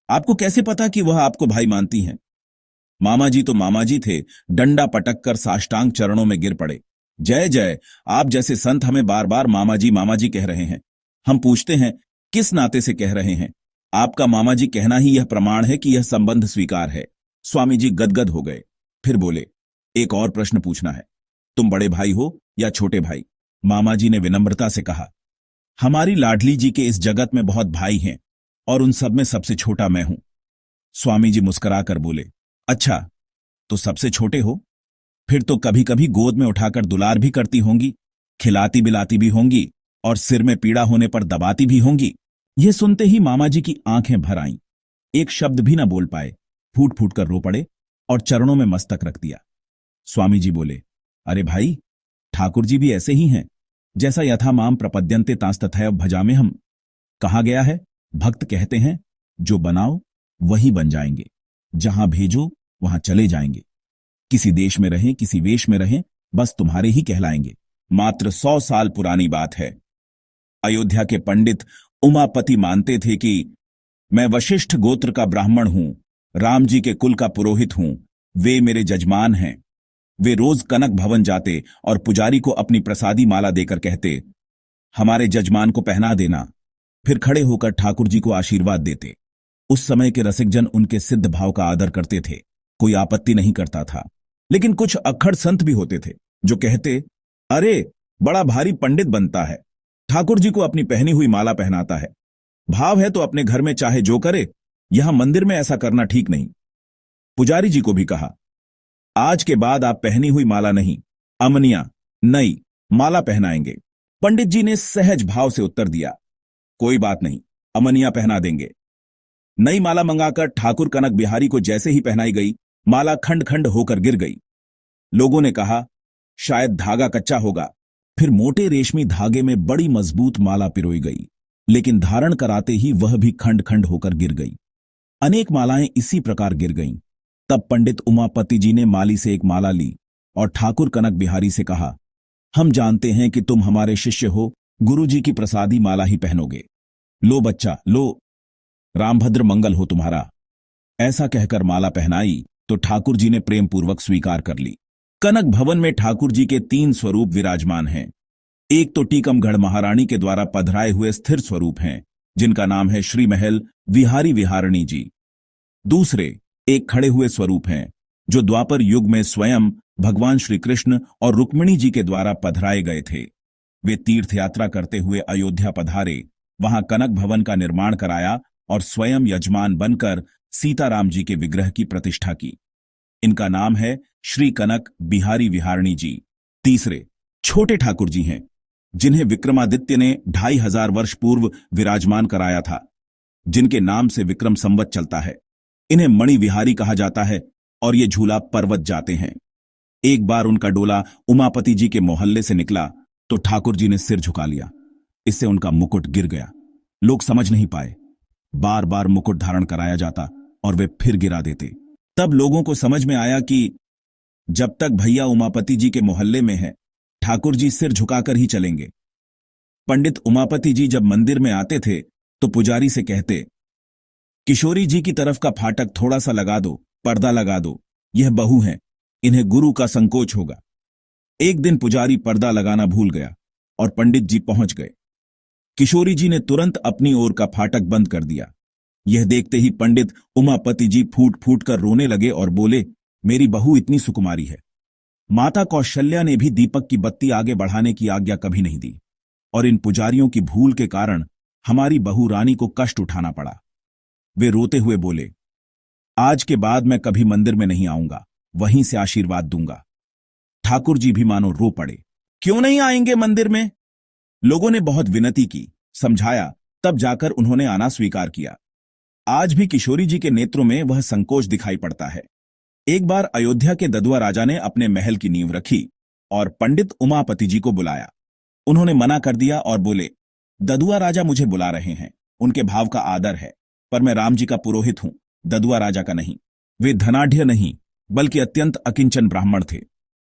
आपको कैसे पता कि वह आपको भाई मानती हैं? मामा जी तो मामा जी थे, डंडा पटक कर साष्टांग चरणों में गिर पड़े। जय जय, आप जैसे संत हमें बार बार मामा जी कह रहे हैं। हम पूछते हैं, किस नाते से कह रहे हैं? आपका मामा जी कहना ही यह प्रमाण है कि यह संबंध स्वीकार है। स्वामी जी गदगद हो गए। फिर बोले, एक और प्रश्न पूछना है। तुम बड़े भाई हो या छोटे भाई? मामा जी ने विनम्रता से कहा, हमारी लाडली जी के इस जगत में बहुत भाई हैं और उन सब में सबसे छोटा मैं हूं। स्वामी जी मुस्कुरा कर बोले, अच्छा, तो सबसे छोटे हो? फिर तो कभी कभी गोद में उठाकर दुलार भी करती होंगी, खिलाती बिलाती भी होंगी और सिर में पीड़ा होने पर दबाती भी होंगी। यह सुनते ही मामा जी की आंखें भर आईं। एक शब्द भी न बोल पाए, फूट फूट कर रो पड़े और चरणों में मस्तक रख दिया। स्वामी जी बोले, अरे भाई, ठाकुर जी भी ऐसे ही हैं, जैसा यथा माम प्रपद्यन्ते तांस्तथैव भजामे हम। कहा गया है, भक्त कहते हैं, जो बनाओ वही बन जाएंगे, जहां भेजो वहां चले जाएंगे। किसी देश में रहें, किसी वेश में रहें, बस तुम्हारे ही कहलाएंगे। मात्र 100 साल पुरानी बात है। अयोध्या के पंडित उमापति मानते थे कि मैं वशिष्ठ गोत्र का ब्राह्मण हूं, राम जी के कुल का पुरोहित हूं, वे मेरे जजमान हैं। वे रोज कनक भवन जाते और पुजारी को अपनी प्रसादी माला देकर कहते, हमारे जजमान को पहना देना। फिर खड़े होकर ठाकुर जी को आशीर्वाद देते। उस समय के रसिकजन उनके सिद्ध भाव का आदर करते थे, कोई आपत्ति नहीं करता था। लेकिन कुछ अक्खड़ संत भी होते थे जो कहते, अरे बड़ा भारी पंडित बनता है, ठाकुर जी को अपनी पहनी हुई माला पहनाता है। भाव है तो अपने घर में चाहे जो करे, यहां मंदिर में ऐसा करना ठीक नहीं। पुजारी जी को भी कहा, आज के बाद आप पहनी हुई माला नहीं, अमनिया नई माला पहनाएंगे। पंडित जी ने सहज भाव से उत्तर दिया, कोई बात नहीं, अमनिया पहना देंगे। नई माला मंगाकर ठाकुर कनक बिहारी को जैसे ही पहनाई गई, माला खंड खंड होकर गिर गई। लोगों ने कहा, शायद धागा कच्चा होगा। फिर मोटे रेशमी धागे में बड़ी मजबूत माला पिरोई गई, लेकिन धारण कराते ही वह भी खंड खंड होकर गिर गई। अनेक मालाएं इसी प्रकार गिर गईं। तब पंडित उमापति जी ने माली से एक माला ली और ठाकुर कनक बिहारी से कहा, हम जानते हैं कि तुम हमारे शिष्य हो, गुरु जी की प्रसादी माला ही पहनोगे। लो बच्चा, लो, रामभद्र मंगल हो तुम्हारा। ऐसा कहकर माला पहनाई तो ठाकुर जी ने प्रेम पूर्वक स्वीकार कर ली। कनक भवन में ठाकुर जी के 3 स्वरूप विराजमान हैं। एक तो टीकमगढ़ महारानी के द्वारा पधराए हुए स्थिर स्वरूप हैं, जिनका नाम है श्री महल विहारी विहारणी जी। दूसरे एक खड़े हुए स्वरूप हैं, जो द्वापर युग में स्वयं भगवान श्री कृष्ण और रुक्मिणी जी के द्वारा पधराए गए थे। वे तीर्थ यात्रा करते हुए अयोध्या पधारे, वहां कनक भवन का निर्माण कराया और स्वयं यजमान बनकर सीताराम जी के विग्रह की प्रतिष्ठा की। इनका नाम है श्री कनक बिहारी विहारणी जी। तीसरे छोटे ठाकुर जी हैं, जिन्हें विक्रमादित्य ने 2500 वर्ष पूर्व विराजमान कराया था, जिनके नाम से विक्रम संवत चलता है। इन्हें मणि विहारी कहा जाता है और ये झूला पर्वत जाते हैं। एक बार उनका डोला उमापति जी के मोहल्ले से निकला तो ठाकुर जी ने सिर झुका लिया। इससे उनका मुकुट गिर गया। लोग समझ नहीं पाए। बार बार मुकुट धारण कराया जाता और वे फिर गिरा देते। तब लोगों को समझ में आया कि जब तक भैया उमापति जी के मोहल्ले में है, ठाकुर जी सिर झुकाकर ही चलेंगे। पंडित उमापति जी जब मंदिर में आते थे तो पुजारी से कहते, किशोरी जी की तरफ का फाटक थोड़ा सा लगा दो, पर्दा लगा दो, यह बहू हैं, इन्हें गुरु का संकोच होगा। एक दिन पुजारी पर्दा लगाना भूल गया और पंडित जी पहुंच गए। किशोरी जी ने तुरंत अपनी ओर का फाटक बंद कर दिया। यह देखते ही पंडित उमापति जी फूट फूट कर रोने लगे और बोले, मेरी बहू इतनी सुकुमारी है। माता कौशल्या ने भी दीपक की बत्ती आगे बढ़ाने की आज्ञा कभी नहीं दी, और इन पुजारियों की भूल के कारण हमारी बहू रानी को कष्ट उठाना पड़ा। वे रोते हुए बोले, आज के बाद मैं कभी मंदिर में नहीं आऊंगा, वहीं से आशीर्वाद दूंगा। ठाकुर जी भी मानो रो पड़े, क्यों नहीं आएंगे मंदिर में? लोगों ने बहुत विनती की, समझाया, तब जाकर उन्होंने आना स्वीकार किया। आज भी किशोरी जी के नेत्रों में वह संकोच दिखाई पड़ता है। एक बार अयोध्या के ददुआ राजा ने अपने महल की नींव रखी और पंडित उमापति जी को बुलाया। उन्होंने मना कर दिया और बोले, ददुआ राजा मुझे बुला रहे हैं, उनके भाव का आदर है, पर मैं राम जी का पुरोहित हूं, ददुआ राजा का नहीं। वे धनाढ्य नहीं बल्कि अत्यंत अकिंचन ब्राह्मण थे।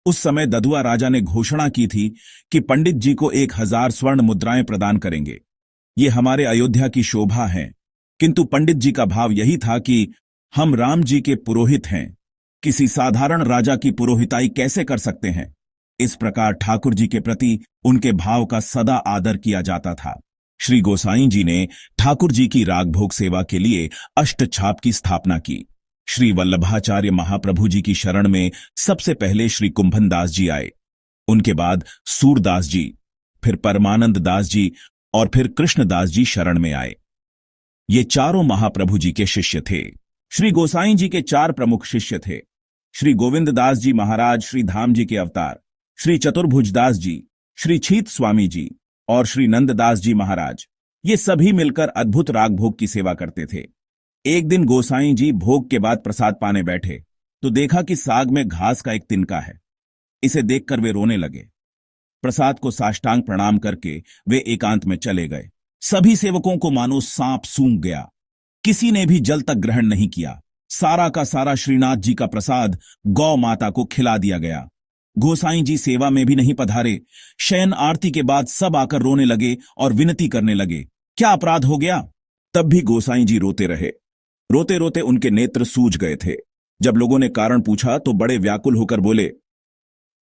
उस समय ददुआ राजा ने घोषणा की थी कि पंडित जी को 1000 स्वर्ण मुद्राएं प्रदान करेंगे। ये हमारे अयोध्या की शोभा है, किंतु पंडित जी का भाव यही था कि हम राम जी के पुरोहित हैं, किसी साधारण राजा की पुरोहिताई कैसे कर सकते हैं। इस प्रकार ठाकुर जी के प्रति उनके भाव का सदा आदर किया जाता था। श्री गोसाई जी ने ठाकुर जी की रागभोग सेवा के लिए अष्टछाप की स्थापना की। श्री वल्लभाचार्य महाप्रभु जी की शरण में सबसे पहले श्री कुंभन दास जी आए, उनके बाद सूरदास जी, फिर परमानंद दास जी और फिर कृष्णदास जी शरण में आए। ये चारों महाप्रभु जी के शिष्य थे। श्री गोसाई जी के चार प्रमुख शिष्य थे, श्री गोविंद दास जी महाराज श्री धाम जी के अवतार, श्री चतुर्भुज दास जी, श्री छीत स्वामी जी और श्री नंददास जी महाराज। ये सभी मिलकर अद्भुत राग भोग की सेवा करते थे। एक दिन गोसाई जी भोग के बाद प्रसाद पाने बैठे तो देखा कि साग में घास का एक तिनका है। इसे देखकर वे रोने लगे। प्रसाद को साष्टांग प्रणाम करके वे एकांत में चले गए। सभी सेवकों को मानो सांप सूंघ गया। किसी ने भी जल तक ग्रहण नहीं किया। सारा का सारा श्रीनाथ जी का प्रसाद गौ माता को खिला दिया गया। गोसाई जी सेवा में भी नहीं पधारे। शयन आरती के बाद सब आकर रोने लगे और विनती करने लगे, क्या अपराध हो गया। तब भी गोसाई जी रोते रहे। रोते रोते उनके नेत्र सूज गए थे। जब लोगों ने कारण पूछा तो बड़े व्याकुल होकर बोले,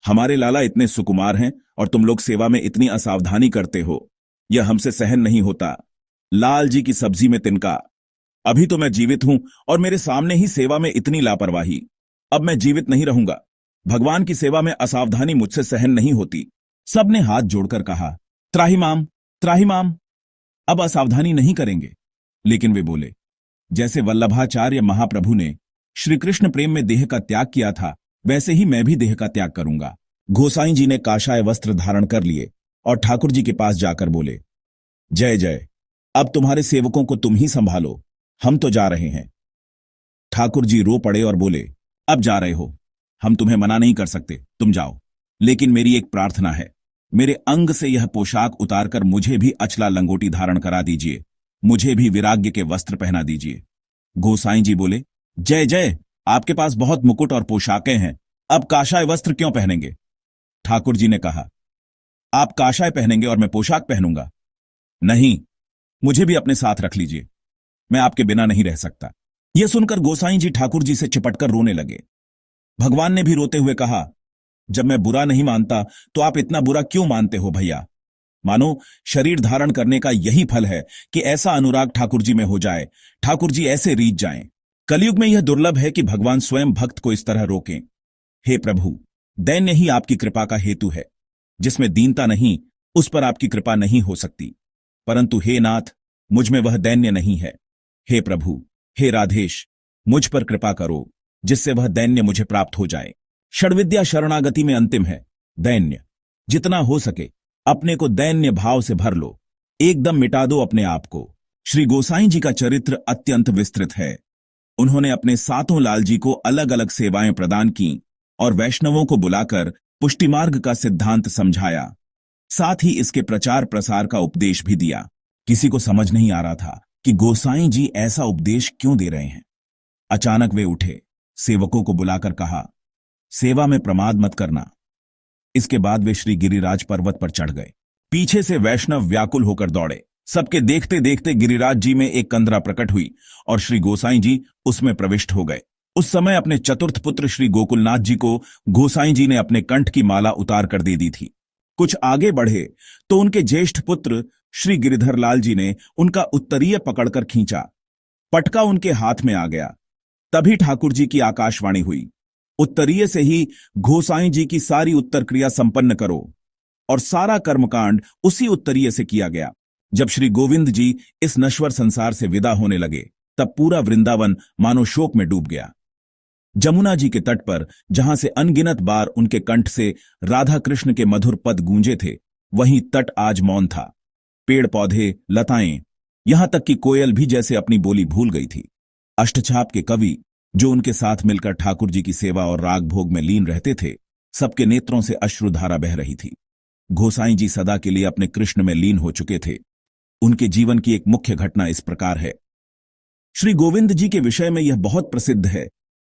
हमारे लाला इतने सुकुमार हैं और तुम लोग सेवा में इतनी असावधानी करते हो, यह हमसे सहन नहीं होता। लाल जी की सब्जी में तिनका। अभी तो मैं जीवित हूं और मेरे सामने ही सेवा में इतनी लापरवाही। अब मैं जीवित नहीं रहूंगा। भगवान की सेवा में असावधानी मुझसे सहन नहीं होती। सबने हाथ जोड़कर कहा, त्राहिमाम त्राहिमाम, अब असावधानी नहीं करेंगे। लेकिन वे बोले, जैसे वल्लभाचार्य महाप्रभु ने श्री कृष्ण प्रेम में देह का त्याग किया था, वैसे ही मैं भी देह का त्याग करूंगा। गोसाई जी ने काशाय वस्त्र धारण कर लिए और ठाकुर जी के पास जाकर बोले, जय जय, अब तुम्हारे सेवकों को तुम ही संभालो, हम तो जा रहे हैं। ठाकुर जी रो पड़े और बोले, अब जा रहे हो, हम तुम्हें मना नहीं कर सकते, तुम जाओ। लेकिन मेरी एक प्रार्थना है, मेरे अंग से यह पोशाक उतारकर मुझे भी अचला लंगोटी धारण करा दीजिए, मुझे भी विराग्य के वस्त्र पहना दीजिए। गोसाई जी बोले, जय जय, आपके पास बहुत मुकुट और पोशाकें हैं, अब काशाय वस्त्र क्यों पहनेंगे। ठाकुर जी ने कहा, आप काशाय पहनेंगे और मैं पोशाक पहनूंगा। नहीं, मुझे भी अपने साथ रख लीजिए, मैं आपके बिना नहीं रह सकता। यह सुनकर गोसाई जी ठाकुर जी से चिपटकर रोने लगे। भगवान ने भी रोते हुए कहा, जब मैं बुरा नहीं मानता तो आप इतना बुरा क्यों मानते हो भैया। मानो शरीर धारण करने का यही फल है कि ऐसा अनुराग ठाकुर जी में हो जाए, ठाकुर जी ऐसे रीझ जाएं। कलयुग में यह दुर्लभ है कि भगवान स्वयं भक्त को इस तरह रोकें। हे प्रभु, दैन्य ही आपकी कृपा का हेतु है। जिसमें दीनता नहीं, उस पर आपकी कृपा नहीं हो सकती। परंतु हे नाथ, मुझ में वह दैन्य नहीं है। हे प्रभु, हे राधेश, मुझ पर कृपा करो, जिससे वह दैन्य मुझे प्राप्त हो जाए। षड्विद्या शरणागति में अंतिम है दैन्य। जितना हो सके अपने को दैन्य भाव से भर लो, एकदम मिटा दो अपने आप को। श्री गोसाई जी का चरित्र अत्यंत विस्तृत है। उन्होंने अपने सातों लाल जी को अलग अलग सेवाएं प्रदान की और वैष्णवों को बुलाकर पुष्टिमार्ग का सिद्धांत समझाया। साथ ही इसके प्रचार प्रसार का उपदेश भी दिया। किसी को समझ नहीं आ रहा था कि गोसाई जी ऐसा उपदेश क्यों दे रहे हैं। अचानक वे उठे, सेवकों को बुलाकर कहा, सेवा में प्रमाद मत करना। इसके बाद वे श्री गिरिराज पर्वत पर चढ़ गए। पीछे से वैष्णव व्याकुल होकर दौड़े। सबके देखते देखते गिरिराज जी में एक कंदरा प्रकट हुई और श्री गोसाई जी उसमें प्रविष्ट हो गए। उस समय अपने चतुर्थ पुत्र श्री गोकुलनाथ जी को गोसाई जी ने अपने कंठ की माला उतार कर दे दी थी। कुछ आगे बढ़े तो उनके ज्येष्ठ पुत्र श्री गिरिधर लाल जी ने उनका उत्तरीय पकड़कर खींचा। पटका उनके हाथ में आ गया। तभी ठाकुर जी की आकाशवाणी हुई, उत्तरीय से ही गोसाई जी की सारी उत्तर क्रिया संपन्न करो। और सारा कर्मकांड उसी उत्तरीय से किया गया। जब श्री गोविंद जी इस नश्वर संसार से विदा होने लगे, तब पूरा वृंदावन मानो शोक में डूब गया। जमुना जी के तट पर जहां से अनगिनत बार उनके कंठ से राधा कृष्ण के मधुर पद गूंजे थे, वहीं तट आज मौन था। पेड़ पौधे, लताएं, यहां तक कि कोयल भी जैसे अपनी बोली भूल गई थी। अष्टछाप के कवि जो उनके साथ मिलकर ठाकुर जी की सेवा और राग भोग में लीन रहते थे, सबके नेत्रों से अश्रुधारा बह रही थी। गोसाई जी सदा के लिए अपने कृष्ण में लीन हो चुके थे। उनके जीवन की एक मुख्य घटना इस प्रकार है। श्री गोविंद जी के विषय में यह बहुत प्रसिद्ध है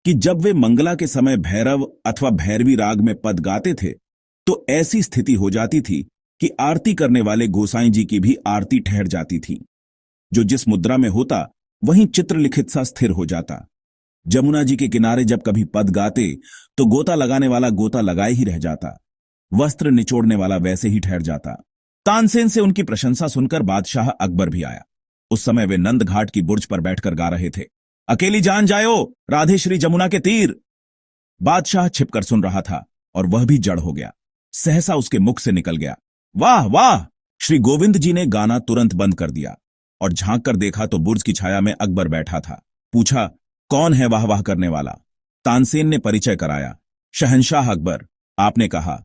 कि जब वे मंगला के समय भैरव अथवा भैरवी राग में पद गाते थे, तो ऐसी स्थिति हो जाती थी कि आरती करने वाले गोसाई जी की भी आरती ठहर जाती थी। जो जिस मुद्रा में होता वहीं चित्रलिखित सा स्थिर हो जाता। जमुना जी के किनारे जब कभी पद गाते तो गोता लगाने वाला गोता लगाए ही रह जाता, वस्त्र निचोड़ने वाला वैसे ही ठहर जाता। तानसेन से उनकी प्रशंसा सुनकर बादशाह अकबर भी आया। उस समय वे नंद घाट की बुर्ज पर बैठकर गा रहे थे, अकेली जान जायो राधे श्री जमुना के तीर। बादशाह छिपकर सुन रहा था और वह भी जड़ हो गया। सहसा उसके मुख से निकल गया, वाह वाह। श्री गोविंद जी ने गाना तुरंत बंद कर दिया और झांक कर देखा तो बुर्ज की छाया में अकबर बैठा था। पूछा, कौन है वाह वाह करने वाला? तानसेन ने परिचय कराया, शहंशाह अकबर। आपने कहा,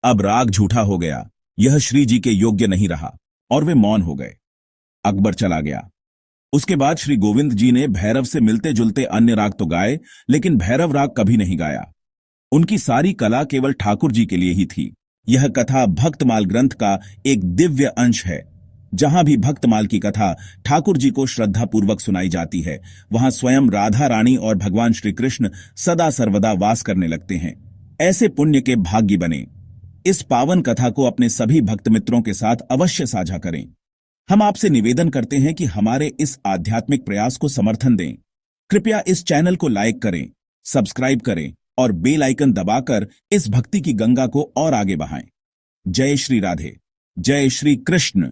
अब राग झूठा हो गया, यह श्री जी के योग्य नहीं रहा, और वे मौन हो गए। अकबर चला गया। उसके बाद श्री गोविंद जी ने भैरव से मिलते जुलते अन्य राग तो गाए, लेकिन भैरव राग कभी नहीं गाया। उनकी सारी कला केवल ठाकुर जी के लिए ही थी। यह कथा भक्तमाल ग्रंथ का एक दिव्य अंश है। जहां भी भक्तमाल की कथा ठाकुर जी को श्रद्धापूर्वक सुनाई जाती है, वहां स्वयं राधा रानी और भगवान श्री कृष्ण सदा सर्वदा वास करने लगते हैं। ऐसे पुण्य के भाग्य बने। इस पावन कथा को अपने सभी भक्त मित्रों के साथ अवश्य साझा करें। हम आपसे निवेदन करते हैं कि हमारे इस आध्यात्मिक प्रयास को समर्थन दें। कृपया इस चैनल को लाइक करें, सब्सक्राइब करें और बेल आइकन दबाकर इस भक्ति की गंगा को और आगे बढ़ाएं। जय श्री राधे, जय श्री कृष्ण।